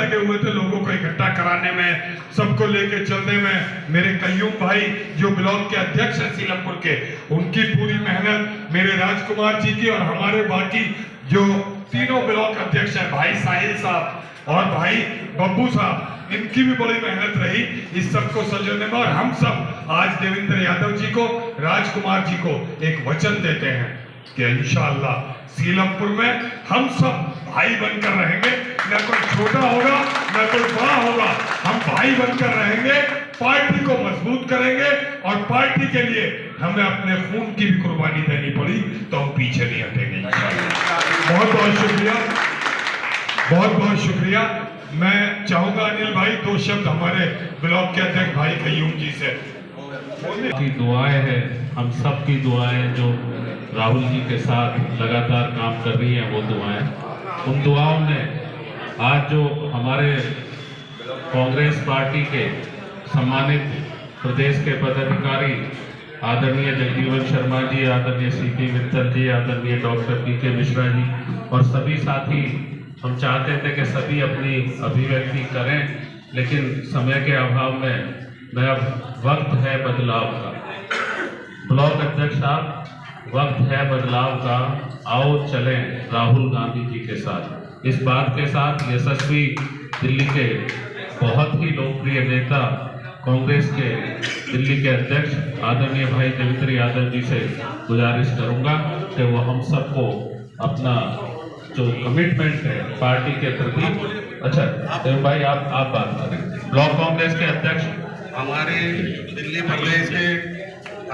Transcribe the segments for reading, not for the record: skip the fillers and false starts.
लगे हुए थे लोगों को इकट्ठा कराने में, सबको लेके चलने में। मेरे कयूम भाई जो ब्लॉक के अध्यक्ष हैं सीलमपुर के, उनकी पूरी मेहनत, मेरे राजकुमार जी की और हमारे बाकी जो तीनों ब्लॉक अध्यक्ष हैं, भाई साहिल साहब और भाई बब्बू साहब, इनकी भी बड़ी मेहनत रही इस सबको सजने में। और हम सब आज देवेंद्र यादव जी को, राजकुमार जी को एक वचन देते हैं कि इंशाअल्लाह सीलमपुर में हम सब भाई बनकर रहेंगे। न कोई छोटा होगा न कोई बड़ा होगा, हम भाई बनकर रहेंगे, पार्टी को मजबूत करेंगे और पार्टी के लिए हमें अपने खून की भी कुर्बानी देनी पड़ी तो हम पीछे नहीं हटेंगे इंशाअल्लाह। बहुत बहुत शुक्रिया, बहुत बहुत शुक्रिया। मैं चाहूंगा अनिल भाई दो शब्द हमारे ब्लॉक के अध्यक्ष भाई कयूम जी से। की दुआएं हैं, हम सब की दुआएं जो राहुल जी के साथ लगातार काम कर रही हैं वो दुआएं, उन दुआओं ने आज जो हमारे कांग्रेस पार्टी के सम्मानित प्रदेश के पदाधिकारी आदरणीय जगजीवन शर्मा जी, आदरणीय सीपी मित्तल जी, आदरणीय डॉक्टर पीके मिश्रा जी और सभी साथी, हम चाहते थे कि सभी अपनी अभिव्यक्ति करें, लेकिन समय के अभाव में मैं अब वक्त है बदलाव का, ब्लॉक अध्यक्ष साहब वक्त है बदलाव का, आओ चलें राहुल गांधी जी के साथ। इस बात के साथ यशस्वी दिल्ली के बहुत ही लोकप्रिय नेता कांग्रेस के दिल्ली के अध्यक्ष आदरणीय भाई देवेंद्र यादव जी से गुजारिश करूंगा कि वो हम सबको अपना जो कमिटमेंट है पार्टी के प्रति। अच्छा देव भाई आप बात करें। ब्लॉक कांग्रेस के अध्यक्ष हमारे दिल्ली प्रदेश के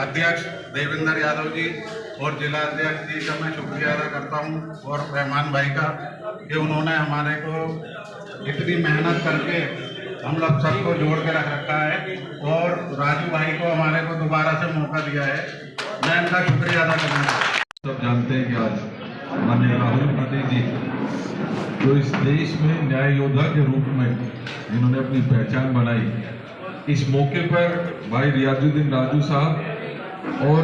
अध्यक्ष देवेंद्र यादव जी और जिला अध्यक्ष जी का मैं शुक्रिया अदा करता हूं, और रहमान भाई का कि उन्होंने हमारे को इतनी मेहनत करके हम लोग सबको जोड़ के रख रखा है, और राजू भाई को हमारे को दोबारा से मौका दिया है, मैं इनका शुक्रिया अदा करूँगा। सब जानते हैं कि आज माननीय राहुल गांधी जी जो इस देश में न्याय योद्धा के रूप में जिन्होंने अपनी पहचान बनाई, इस मौके पर भाई रियाजुद्दीन राजू साहब और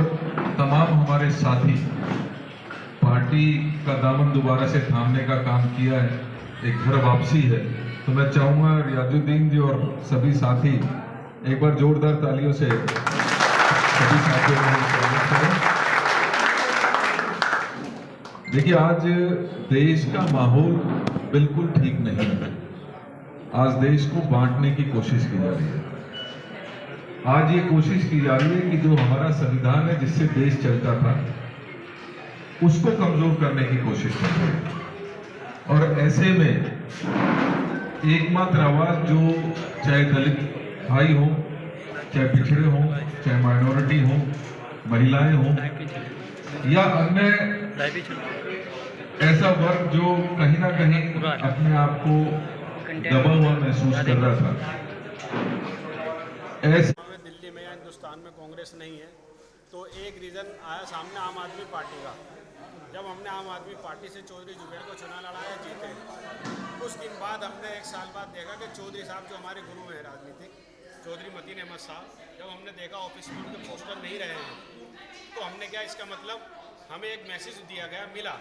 तमाम हमारे साथी पार्टी का दामन दोबारा से थामने का काम किया है, एक घर वापसी है। तो मैं चाहूँगा रियाजुद्दीन जी और सभी साथी एक बार जोरदार तालियों से सभी साथियों का स्वागत करें। देखिए आज देश का माहौल बिल्कुल ठीक नहीं है, आज देश को बांटने की कोशिश की जा रही है। आज ये कोशिश की जा रही है कि जो हमारा संविधान है जिससे देश चलता था उसको कमजोर करने की कोशिश कर रही है। और ऐसे में एकमात्र आवाज जो चाहे दलित भाई हो, चाहे पिछड़े हो, चाहे माइनॉरिटी हो, महिलाएं हो या अन्य ऐसा वर्ग जो कहीं ना कहीं अपने आप को दबा हुआ महसूस कर रहा था, ऐसे दिल्ली में या हिंदुस्तान में कांग्रेस नहीं है तो एक रीज़न आया सामने आम आदमी पार्टी का। जब हमने आम आदमी पार्टी से चौधरी जुबैर को चुनाव लड़ाया, जीते, कुछ दिन बाद हमने एक साल बाद देखा कि चौधरी साहब जो हमारे गुरु हैं राजनीतिक, चौधरी मतीन अहमद साहब, जब हमने देखा ऑफिस में उनके पोस्टर नहीं रहे हैं तो हमने क्या, इसका मतलब हमें एक मैसेज दिया गया, मिला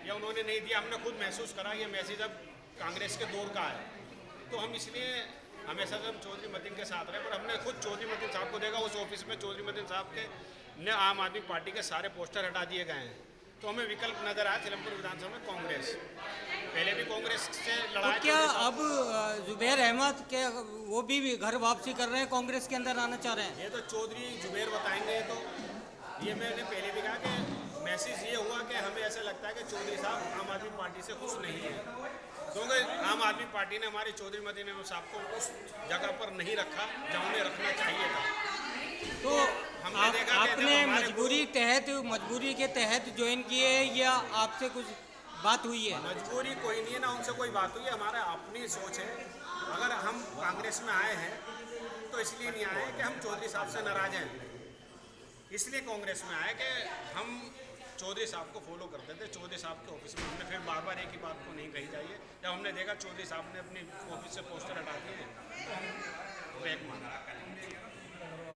या उन्होंने नहीं दिया, हमने खुद महसूस करा ये मैसेज अब कांग्रेस के दौर का है। तो हम इसलिए हमेशा से हम चौधरी मतीन के साथ रहे, पर हमने खुद चौधरी मतीन साहब को देखा, उस ऑफिस में चौधरी मतीन साहब के ने आम आदमी पार्टी के सारे पोस्टर हटा दिए गए हैं। तो हमें विकल्प नजर आया सीलमपुर विधानसभा में कांग्रेस, पहले भी कांग्रेस से लड़ाई। तो क्या अब जुबैर अहमद के वो भी घर वापसी कर रहे हैं, कांग्रेस के अंदर आना चाह रहे हैं? ये तो चौधरी जुबैर बताएंगे। तो ये मैंने पहले भी कहा कि मैसेज ये हुआ कि हमें ऐसा लगता है कि चौधरी साहब आम आदमी पार्टी से खुश नहीं है, क्योंकि आम आदमी पार्टी ने हमारे चौधरी मतीन अहमद साहब को उस जगह पर नहीं रखा जहाँ उन्हें रखना चाहिए था। तो हमने देखा आपने मजबूरी के तहत ज्वाइन किए या आपसे कुछ बात हुई है? मजबूरी कोई नहीं है ना, उनसे कोई बात हुई है, हमारा अपनी सोच है। अगर हम कांग्रेस में आए हैं तो इसलिए नहीं आए कि हम चौधरी साहब से नाराज हैं, इसलिए कांग्रेस में आए कि हम चौधरी साहब को फॉलो करते थे। चौधरी साहब के ऑफिस में हमने फिर बार बार एक ही बात को नहीं कही चाहिए, जब हमने देखा चौधरी साहब ने अपनी ऑफिस से पोस्टर हटा दिए तो हम बैक माना।